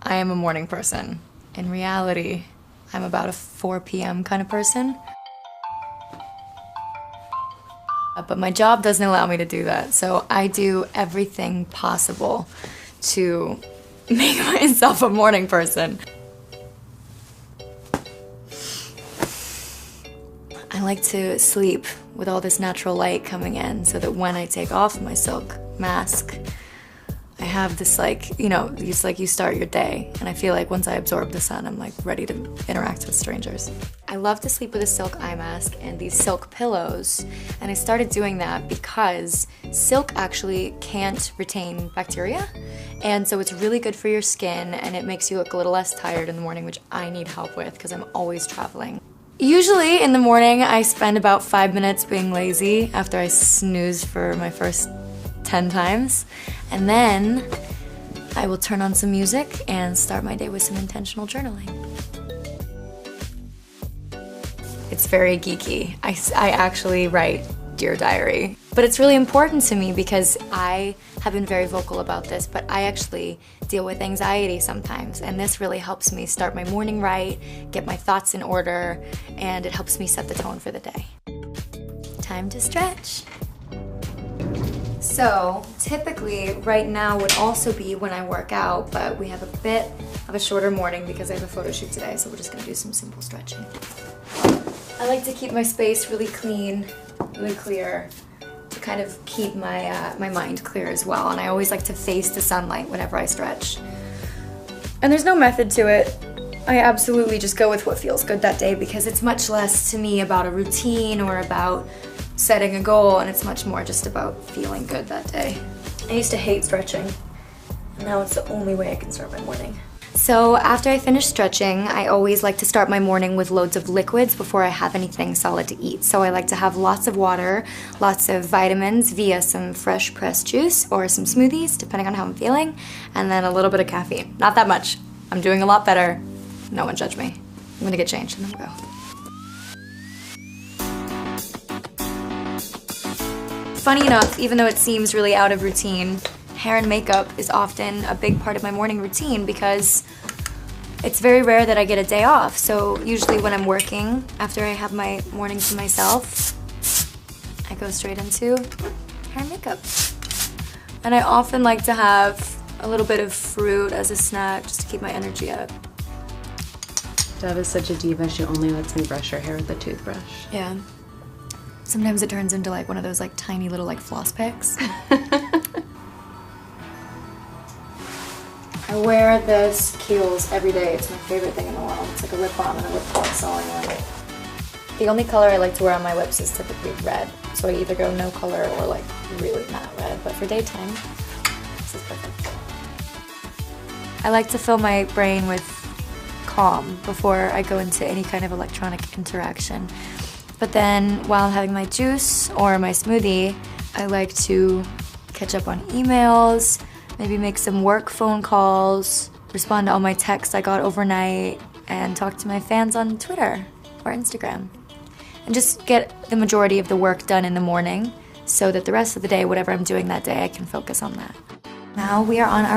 I am a morning person. In reality, I'm about a 4 p.m. kind of person. But my job doesn't allow me to do that, so I do everything possible to make myself a morning person. I like to sleep with all this natural light coming in so that when I take off my silk mask, I have this it's like you start your day, and I feel like once I absorb the sun, I'm like ready to interact with strangers. I love to sleep with a silk eye mask and these silk pillows, and I started doing that because silk actually can't retain bacteria, and so it's really good for your skin, and it makes you look a little less tired in the morning, which I need help with because I'm always traveling. Usually in the morning, I spend about 5 minutes being lazy after I snooze for my first 10 times, and then I will turn on some music and start my day with some intentional journaling. It's very geeky. I actually write Dear Diary, but it's really important to me because I have been very vocal about this, but I actually deal with anxiety sometimes, and this really helps me start my morning right, get my thoughts in order, and it helps me set the tone for the day. Time to stretch. So typically right now would also be when I work out, but we have a bit of a shorter morning because I have a photo shoot today, so we're just gonna do some simple stretching. I like to keep my space really clean, really clear, to kind of keep my, my mind clear as well, and I always like to face the sunlight whenever I stretch. And there's no method to it. I absolutely just go with what feels good that day because it's much less to me about a routine or about setting a goal, and it's much more just about feeling good that day. I used to hate stretching, and now it's the only way I can start my morning. So after I finish stretching, I always like to start my morning with loads of liquids before I have anything solid to eat. So I like to have lots of water, lots of vitamins via some fresh pressed juice or some smoothies, depending on how I'm feeling, and then a little bit of caffeine. Not that much. I'm doing a lot better. No one judge me. I'm gonna get changed and then we'll go. Funny enough, even though it seems really out of routine, hair and makeup is often a big part of my morning routine because it's very rare that I get a day off. So usually when I'm working, after I have my morning to myself, I go straight into hair and makeup. And I often like to have a little bit of fruit as a snack just to keep my energy up. Deb is such a diva, she only lets me brush her hair with a toothbrush. Yeah. Sometimes it turns into like one of those like tiny little like floss picks. I wear this Kiehl's every day. It's my favorite thing in the world. It's like a lip balm and a lip gloss all in one. The only color I like to wear on my lips is typically red. So I either go no color or like really matte red. But for daytime, this is perfect. I like to fill my brain with calm before I go into any kind of electronic interaction. But then while I'm having my juice or my smoothie, I like to catch up on emails, maybe make some work phone calls, respond to all my texts I got overnight, and talk to my fans on Twitter or Instagram. And just get the majority of the work done in the morning so that the rest of the day, whatever I'm doing that day, I can focus on that. Now we are on our